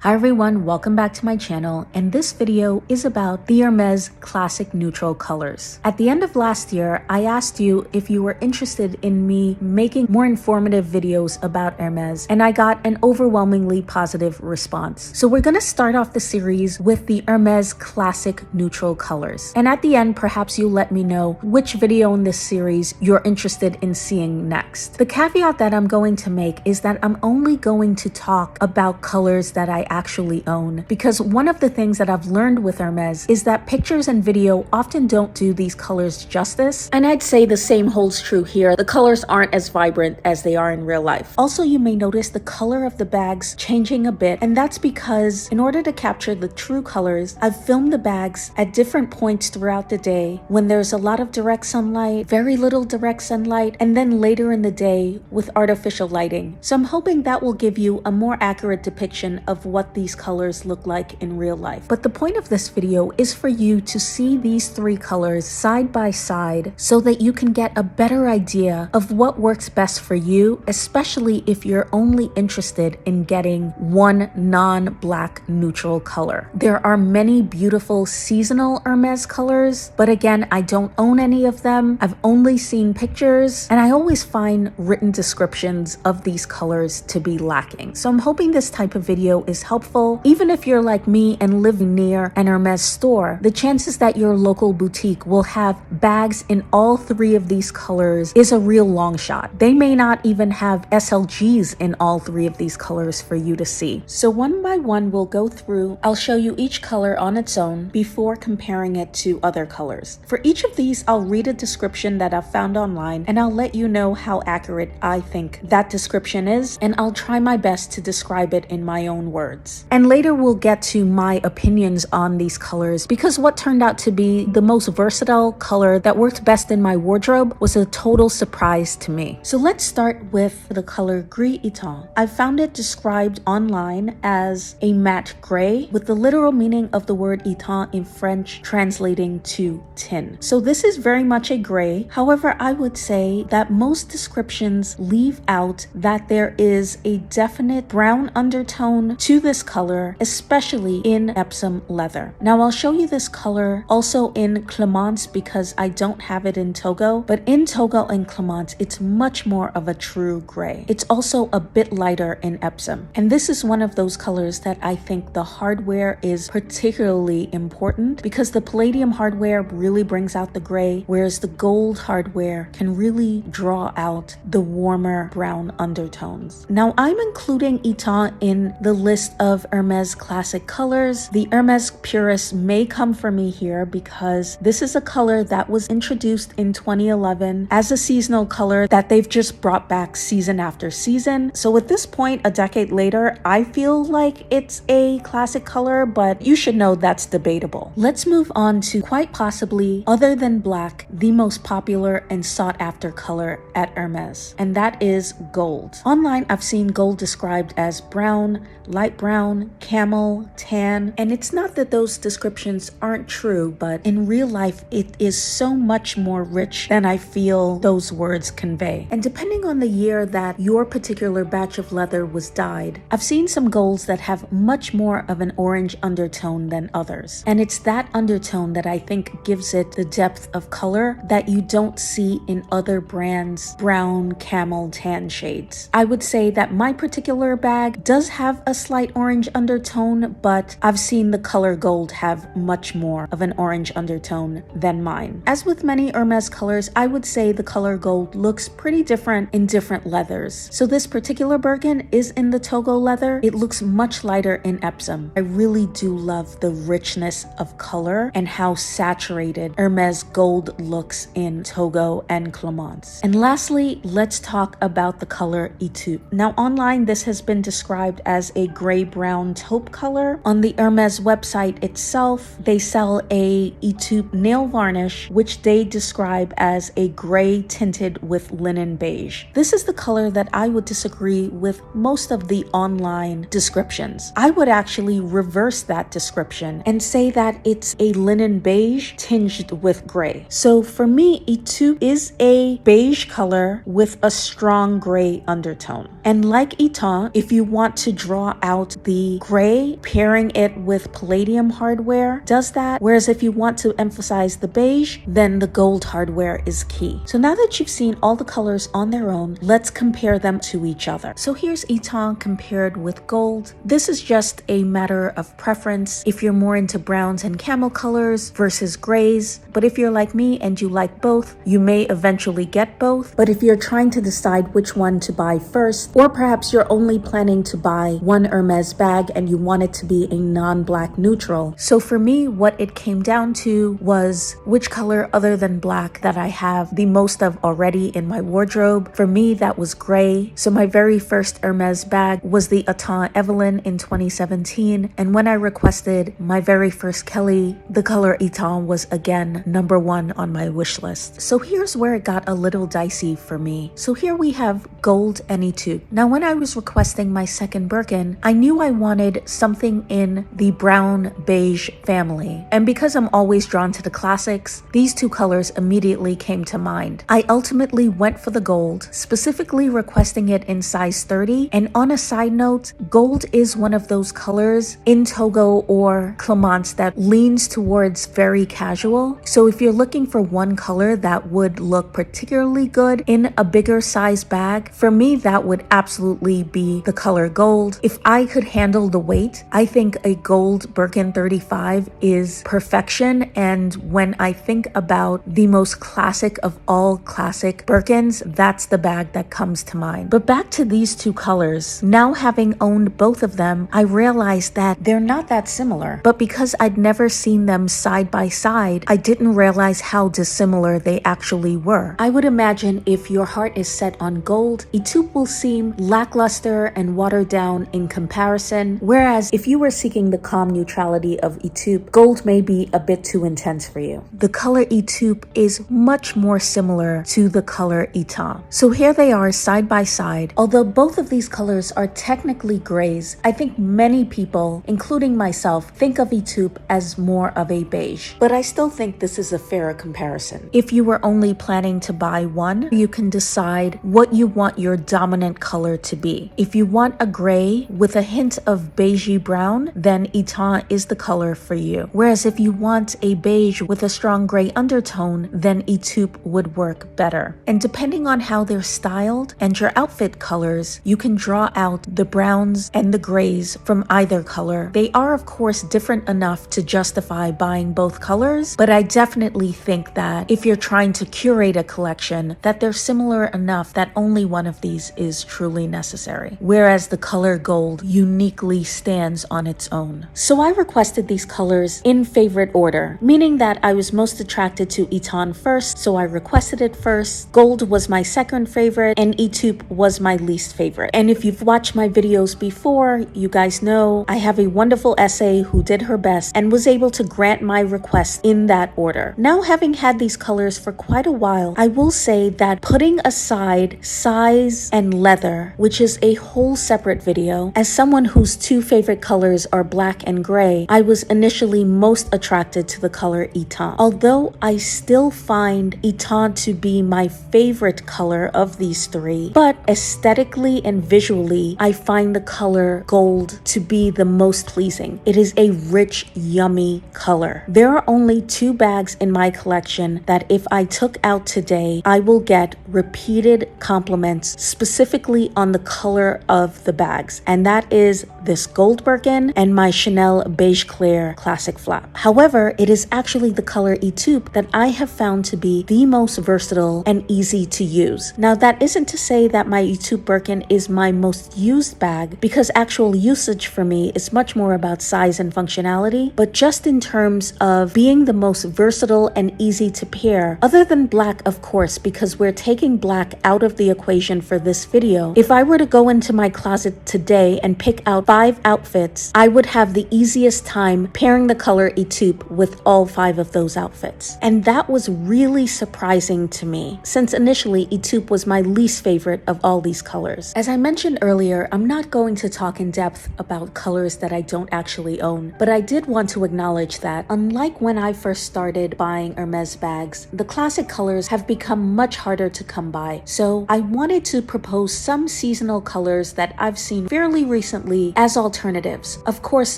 Hi everyone, welcome back to my channel, and this video is about the Hermes classic neutral colors. At the end of last year, I asked you if you were interested in me making more informative videos about Hermes, and I got an overwhelmingly positive response. So we're gonna start off the series with the Hermes classic neutral colors. And at the end, perhaps you'll let me know which video in this series you're interested in seeing next. The caveat that I'm going to make is that I'm only going to talk about colors that I actually own, because one of the things that I've learned with Hermes is that pictures and video often don't do these colors justice, and I'd say the same holds true here. The colors aren't as vibrant as they are in real life. Also, you may notice the color of the bags changing a bit, and that's because in order to capture the true colors, I've filmed the bags at different points throughout the day when there's a lot of direct sunlight, very little direct sunlight, and then later in the day with artificial lighting. So I'm hoping that will give you a more accurate depiction of what these colors look like in real life. But the point of this video is for you to see these three colors side by side so that you can get a better idea of what works best for you, especially if you're only interested in getting one non-black neutral color. There are many beautiful seasonal Hermes colors, but again, I don't own any of them. I've only seen pictures, and I always find written descriptions of these colors to be lacking. So I'm hoping this type of video is helpful. Even if you're like me and live near an Hermes store, the chances that your local boutique will have bags in all three of these colors is a real long shot. They may not even have SLGs in all three of these colors for you to see. So one by one we'll go through. I'll show you each color on its own before comparing it to other colors. For each of these, I'll read a description that I've found online, and I'll let you know how accurate I think that description is, and I'll try my best to describe it in my own words. And later we'll get to my opinions on these colors, because what turned out to be the most versatile color that worked best in my wardrobe was a total surprise to me. So let's start with the color Gris Etain. I found it described online as a matte gray, with the literal meaning of the word étain in French translating to tin. So this is very much a gray. However, I would say that most descriptions leave out that there is a definite brown undertone to this color, especially in Epsom leather. Now I'll show you this color also in Clemence because I don't have it in Togo, but in Togo and Clemence it's much more of a true gray. It's also a bit lighter in Epsom, and this is one of those colors that I think the hardware is particularly important, because the palladium hardware really brings out the gray, whereas the gold hardware can really draw out the warmer brown undertones. Now I'm including Etain in the list of Hermes classic colors. The Hermes purists may come for me here, because this is a color that was introduced in 2011 as a seasonal color that they've just brought back season after season. So at this point, a decade later, I feel like it's a classic color, but you should know that's debatable. Let's move on to quite possibly, other than black, the most popular and sought after color at Hermes, and that is gold. Online, I've seen gold described as brown, light brown, camel, tan, and it's not that those descriptions aren't true, but in real life it is so much more rich than I feel those words convey. And depending on the year that your particular batch of leather was dyed, I've seen some golds that have much more of an orange undertone than others, and it's that undertone that I think gives it the depth of color that you don't see in other brands' brown, camel, tan shades. I would say that my particular bag does have a slight orange undertone, but I've seen the color gold have much more of an orange undertone than mine. As with many Hermes colors, I would say the color gold looks pretty different in different leathers. So this particular Bergen is in the Togo leather. It looks much lighter in Epsom. I really do love the richness of color and how saturated Hermes gold looks in Togo and Clemence. And lastly, let's talk about the color Etude. Now online, this has been described as a gray-brown taupe color. On the Hermes website itself, they sell a Etude nail varnish, which they describe as a gray tinted with linen beige. This is the color that I would disagree with most of the online descriptions. I would actually reverse that description and say that it's a linen beige tinged with gray. So for me, Etude is a beige color with a strong gray undertone. And like Eton, if you want to draw out the gray, pairing it with palladium hardware does that. Whereas if you want to emphasize the beige, then the gold hardware is key. So now that you've seen all the colors on their own, let's compare them to each other. So here's Eton compared with gold. This is just a matter of preference if you're more into browns and camel colors versus grays. But if you're like me and you like both, you may eventually get both. But if you're trying to decide which one to buy first, or perhaps you're only planning to buy one Hermes bag and you want it to be a non-black neutral. So for me, what it came down to was which color other than black that I have the most of already in my wardrobe. For me, that was gray. So my very first Hermes bag was the Eton Evelyn in 2017. And when I requested my very first Kelly, the color Eton was again #1 on my wish list. So here's where it got a little dicey for me. So here we have gold and Etude. Now when I was requesting my second Birkin, I knew I wanted something in the brown beige family. And because I'm always drawn to the classics, these two colors immediately came to mind. I ultimately went for the gold, specifically requesting it in size 30. And on a side note, gold is one of those colors in Togo or Clemence that leans towards very casual. So if you're looking for one color that would look particularly good in a bigger size bag, for me that would absolutely be the color gold. If I could handle the weight, I think a gold Birkin 35 is perfection. And when I think about the most classic of all classic Birkins, that's the bag that comes to mind. But back to these two colors, now having owned both of them, I realized that they're not that similar. But because I'd never seen them side by side, I didn't realize how dissimilar they actually were. I would imagine if your heart is set on gold, Etude will seem lackluster and watered down in comparison, whereas if you were seeking the calm neutrality of Etude, gold may be a bit too intense for you. The color Etude is much more similar to the color Eton. So here they are side by side. Although both of these colors are technically grays, I think many people, including myself, think of Etude as more of a beige. But I still think this is a fairer comparison. If you were only planning to buy one, you can decide what you want your dominant color to be. If you want a gray with a hint of beigey brown, then Eton is the color for you. Whereas if you want a beige with a strong gray undertone, then Etude would work better. And depending on how they're styled and your outfit colors, you can draw out the browns and the grays from either color. They are of course different enough to justify buying both colors, but I definitely think that if you're trying to curate a collection, that they're similar enough that only one of these is truly necessary. Whereas the color gold uniquely stands on its own. So I requested these colors in favorite order, meaning that I was most attracted to Eton first, so I requested it first. Gold was my second favorite, and Etude was my least favorite. And if you've watched my videos before, you guys know I have a wonderful essay who did her best and was able to grant my request in that order. Now, having had these colors for quite a while, I will say that putting aside size and leather, which is a whole separate video, as someone whose two favorite colors are black and gray, I was initially most attracted to the color Eton. Although I still find Eton to be my favorite color of these three, but aesthetically and visually, I find the color gold to be the most pleasing. It is a rich, yummy color. There are only two bags in my collection that if I took out today, I will get repeated compliments specifically on the color of the bags, and that is this gold Birkin and my Chanel Beige Clair Classic Flap. However, it is actually the color Etude that I have found to be the most versatile and easy to use. Now, that isn't to say that my Etude Birkin is my most used bag, because actual usage for me is much more about size and functionality, but just in terms of being the most versatile and easy to pair, other than black, of course, because we're taking black out of the equation for this video. If I were to go into my closet today and pick out 5 outfits, I would have the easiest time pairing the color Etude with all 5 of those outfits. And that was really surprising to me, since initially Etude was my least favorite of all these colors. As I mentioned earlier, I'm not going to talk in depth about colors that I don't actually own, but I did want to acknowledge that unlike when I first started buying Hermes bags, the classic colors have become much harder to come by. So I wanted to propose some some seasonal colors that I've seen fairly recently as alternatives. Of course,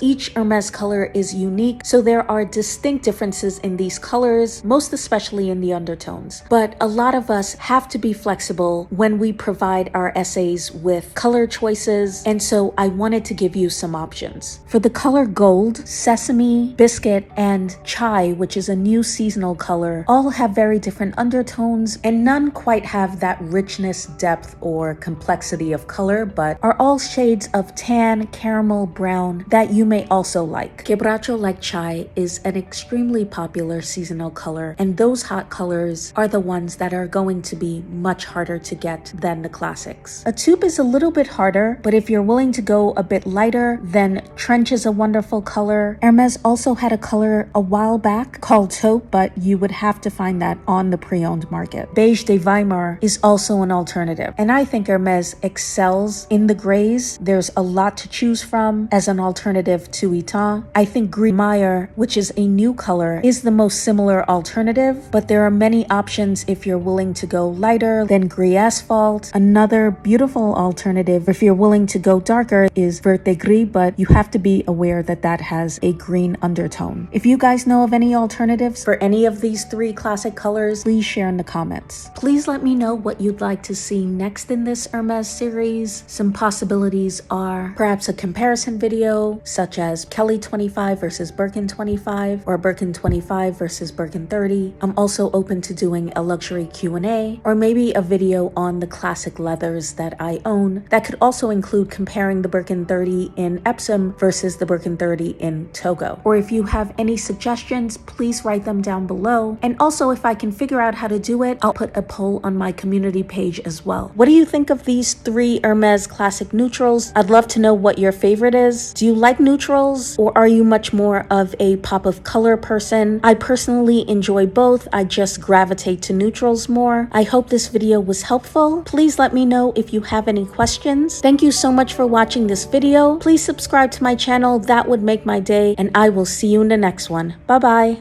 each Hermes color is unique, so there are distinct differences in these colors, most especially in the undertones. But a lot of us have to be flexible when we provide our essays with color choices, and so I wanted to give you some options. For the color gold, sesame, biscuit, and chai, which is a new seasonal color, all have very different undertones, and none quite have that richness, depth, or complexity of color, but are all shades of tan, caramel, brown that you may also like. Quebracho like chai is an extremely popular seasonal color, and those hot colors are the ones that are going to be much harder to get than the classics. A taupe is a little bit harder, but if you're willing to go a bit lighter, then trench is a wonderful color. Hermes also had a color a while back called taupe, but you would have to find that on the pre-owned market. Beige de Weimar is also an alternative, and I think Hermes excels in the grays. There's a lot to choose from as an alternative to Etain. I think Gris Meyer, which is a new color, is the most similar alternative, but there are many options if you're willing to go lighter than Gris Asphalt. Another beautiful alternative if you're willing to go darker is Verte Gris, but you have to be aware that that has a green undertone. If you guys know of any alternatives for any of these three classic colors, please share in the comments. Please let me know what you'd like to see next in this Hermes series. Some possibilities are perhaps a comparison video, such as Kelly 25 versus Birkin 25, or Birkin 25 versus Birkin 30. I'm also open to doing a luxury Q&A, or maybe a video on the classic leathers that I own that could also include comparing the Birkin 30 in Epsom versus the Birkin 30 in Togo. Or if you have any suggestions, please write them down below. And also, if I can figure out how to do it, I'll put a poll on my community page as well. What do you think of these three Hermes classic neutrals? I'd love to know what your favorite is. Do you like neutrals, or are you much more of a pop of color person? I personally enjoy both. I just gravitate to neutrals more. I hope this video was helpful. Please let me know if you have any questions. Thank you so much for watching this video. Please subscribe to my channel. That would make my day, and I will see you in the next one. Bye bye.